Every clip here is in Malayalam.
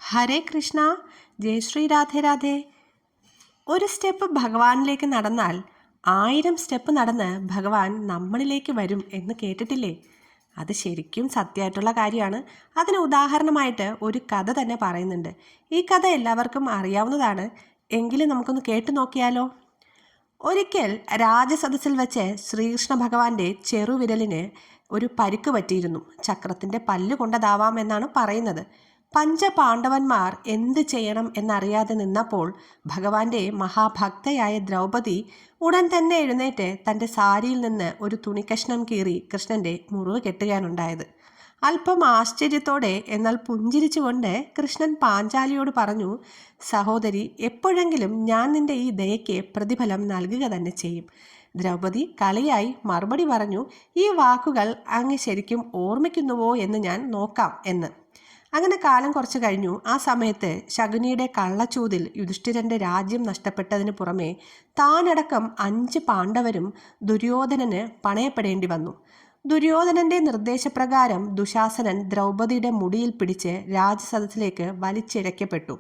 ഹരേ കൃഷ്ണ, ജയ് ശ്രീ രാധേ രാധേ. ഒരു സ്റ്റെപ്പ് ഭഗവാനിലേക്ക് നടന്നാൽ 1000 സ്റ്റെപ്പ് നടന്ന് ഭഗവാൻ നമ്മളിലേക്ക് വരും എന്ന് കേട്ടിട്ടില്ലേ? അത് ശരിക്കും സത്യമായിട്ടുള്ള കാര്യമാണ്. അതിന് ഉദാഹരണമായിട്ട് ഒരു കഥ തന്നെ പറയുന്നുണ്ട്. ഈ കഥ എല്ലാവർക്കും അറിയാവുന്നതാണ്. എങ്കിലും നമുക്കൊന്ന് കേട്ടു നോക്കിയാലോ? ഒരിക്കൽ രാജസദസ്സിൽ വെച്ച് ശ്രീകൃഷ്ണ ഭഗവാന്റെ ചെറുവിരലിന് ഒരു പരിക്ക് പറ്റിയിരുന്നു. ചക്രത്തിൻ്റെ പല്ല് കൊണ്ടതാവാം എന്നാണ് പറയുന്നത്. പഞ്ചപാണ്ഡവന്മാർ എന്ത് ചെയ്യണം എന്നറിയാതെ നിന്നപ്പോൾ ഭഗവാന്റെ മഹാഭക്തയായ ദ്രൗപദി ഉടൻ തന്നെ എഴുന്നേറ്റ് തൻ്റെ സാരിയിൽ നിന്ന് ഒരു തുണിക്കഷ്ണം കീറി കൃഷ്ണൻ്റെ മുറിവ് കെട്ടുകയാണുണ്ടായത്. അല്പം ആശ്ചര്യത്തോടെ എന്നാൽ പുഞ്ചിരിച്ചുകൊണ്ട് കൃഷ്ണൻ പാഞ്ചാലിയോട് പറഞ്ഞു, സഹോദരി, എപ്പോഴെങ്കിലും ഞാൻ നിന്റെ ഈ ദയയ്ക്ക് പ്രതിഫലം നൽകുക തന്നെ ചെയ്യും. ദ്രൗപദി കളിയായി മറുപടി പറഞ്ഞു, ഈ വാക്കുകൾ അങ്ങ് ശരിക്കും ഓർമ്മിക്കുന്നുവോ എന്ന് ഞാൻ നോക്കാം എന്ന്. അങ്ങനെ കാലം കുറച്ച് കഴിഞ്ഞു. ആ സമയത്ത് ശകുനിയുടെ കള്ളച്ചൂതിൽ യുധിഷ്ഠിരൻ്റെ രാജ്യം നഷ്ടപ്പെട്ടതിന് പുറമെ താനടക്കം 5 പാണ്ഡവരും ദുര്യോധനന് പണയപ്പെടേണ്ടി വന്നു. ദുര്യോധനന്റെ നിർദ്ദേശപ്രകാരം ദുശാസനൻ ദ്രൗപദിയുടെ മുടിയിൽ പിടിച്ച് രാജസദസ്സിലേക്ക് വലിച്ചിഴക്കപ്പെട്ടു.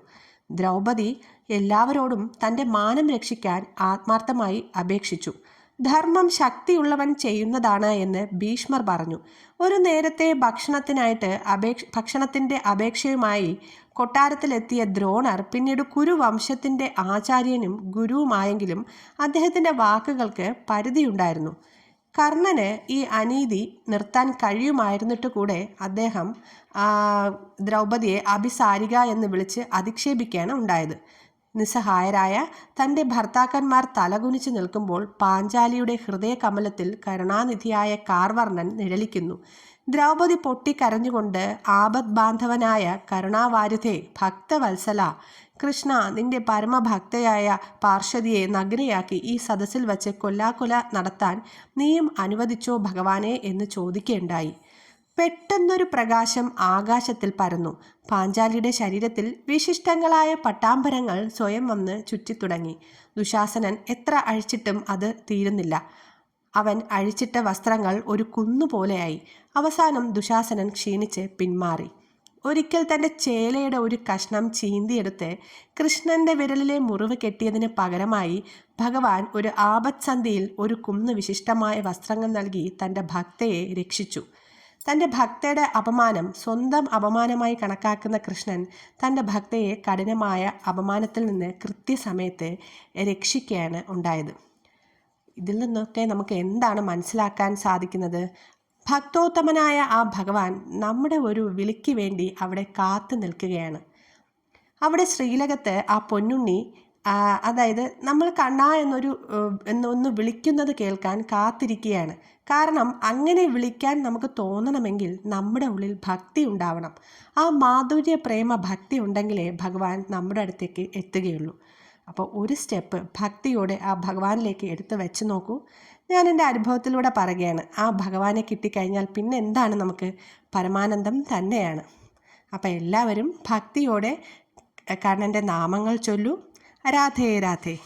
ദ്രൗപദി എല്ലാവരോടും തൻ്റെ മാനം രക്ഷിക്കാൻ ആത്മാർത്ഥമായി അപേക്ഷിച്ചു. ധർമ്മം ശക്തിയുള്ളവൻ ചെയ്യുന്നതാണ് എന്ന് ഭീഷ്മർ പറഞ്ഞു. ഒരു നേരത്തെ ഭക്ഷണത്തിനായിട്ട് ഭക്ഷണത്തിൻ്റെ അപേക്ഷയുമായി കൊട്ടാരത്തിലെത്തിയ ദ്രോണർ പിന്നീട് കുരുവംശത്തിൻ്റെ ആചാര്യനും ഗുരുവുമായെങ്കിലും അദ്ദേഹത്തിൻ്റെ വാക്കുകൾക്ക് പരിധിയുണ്ടായിരുന്നു. കർണന് ഈ അനീതി നിർത്താൻ കഴിയുമായിരുന്നിട്ട് കൂടെ അദ്ദേഹം ദ്രൗപദിയെ അഭിസാരിക എന്ന് വിളിച്ച് അധിക്ഷേപിക്കുകയാണ് ഉണ്ടായത്. നിസ്സഹായരായ തൻ്റെ ഭർത്താക്കന്മാർ തലകുനിച്ച് നിൽക്കുമ്പോൾ പാഞ്ചാലിയുടെ ഹൃദയകമലത്തിൽ കരുണാനിധിയായ കാർവർണ്ണൻ നിഴലിക്കുന്നു. ദ്രൗപദി പൊട്ടിക്കരഞ്ഞുകൊണ്ട്, ആപത് ബാന്ധവനായ കരുണാവാരിധേ, ഭക്തവത്സല കൃഷ്ണ, നിന്റെ പരമഭക്തയായ പാർശ്വതിയെ നഗ്നയാക്കി ഈ സദസ്സിൽ വച്ച് കൊല്ലാക്കൊല നടത്താൻ നീയും അനുവദിച്ചോ ഭഗവാനെ എന്ന് ചോദിക്കുകയുണ്ടായി. പെട്ടെന്നൊരു പ്രകാശം ആകാശത്തിൽ പരന്നു. പാഞ്ചാലിയുടെ ശരീരത്തിൽ വിശിഷ്ടങ്ങളായ പട്ടാംബരങ്ങൾ സ്വയം വന്ന് ചുറ്റിത്തുടങ്ങി. ദുശാസനൻ എത്ര അഴിച്ചിട്ടും അത് തീരുന്നില്ല. അവൻ അഴിച്ചിട്ട വസ്ത്രങ്ങൾ ഒരു കുന്നുപോലെയായി. അവസാനം ദുശാസനൻ ക്ഷീണിച്ച് പിന്മാറി. ഒരിക്കൽ തൻ്റെ ചേലയുടെ ഒരു കഷ്ണം ചീന്തിയെടുത്ത് കൃഷ്ണൻ്റെ വിരലിലെ മുറിവ് കെട്ടിയതിന് പകരമായി ഭഗവാൻ ഒരു ആപത്സന്ധിയിൽ ഒരു കുന്ന് വിശിഷ്ടമായ വസ്ത്രങ്ങൾ നൽകി തൻ്റെ ഭക്തയെ രക്ഷിച്ചു. തൻ്റെ ഭക്തയുടെ അപമാനം സ്വന്തം അപമാനമായി കണക്കാക്കുന്ന കൃഷ്ണൻ തൻ്റെ ഭക്തയെ കഠിനമായ അപമാനത്തിൽ നിന്ന് കൃത്യസമയത്ത് രക്ഷിക്കുകയാണ് ഉണ്ടായത്. ഇതിൽ നിന്നൊക്കെ നമുക്ക് എന്താണ് മനസ്സിലാക്കാൻ സാധിക്കുന്നത്? ഭക്തോത്തമനായ ആ ഭഗവാൻ നമ്മുടെ ഒരു വിളിക്ക് വേണ്ടി അവിടെ കാത്തു നിൽക്കുകയാണ്. അവിടെ ശ്രീലകത്ത് ആ പൊന്നുണ്ണി, അതായത് നമ്മൾ കണ്ണാ എന്നൊന്ന് വിളിക്കുന്നത് കേൾക്കാൻ കാത്തിരിക്കുകയാണ്. കാരണം അങ്ങനെ വിളിക്കാൻ നമുക്ക് തോന്നണമെങ്കിൽ നമ്മുടെ ഉള്ളിൽ ഭക്തി ഉണ്ടാവണം. ആ മാധുര്യ പ്രേമ ഭക്തി ഉണ്ടെങ്കിലേ ഭഗവാൻ നമ്മുടെ അടുത്തേക്ക് എത്തുകയുള്ളൂ. അപ്പോൾ ഒരു സ്റ്റെപ്പ് ഭക്തിയോടെ ആ ഭഗവാനിലേക്ക് എടുത്ത് വെച്ച് നോക്കൂ. ഞാൻ എൻ്റെ അനുഭവത്തിലൂടെ പറയുകയാണ്. ആ ഭഗവാനെ കിട്ടിക്കഴിഞ്ഞാൽ പിന്നെ എന്താണ് നമുക്ക്? പരമാനന്ദം തന്നെയാണ്. അപ്പോൾ എല്ലാവരും ഭക്തിയോടെ കണ്ണൻ്റെ നാമങ്ങൾ ചൊല്ലൂ. രാധേ രാധേ.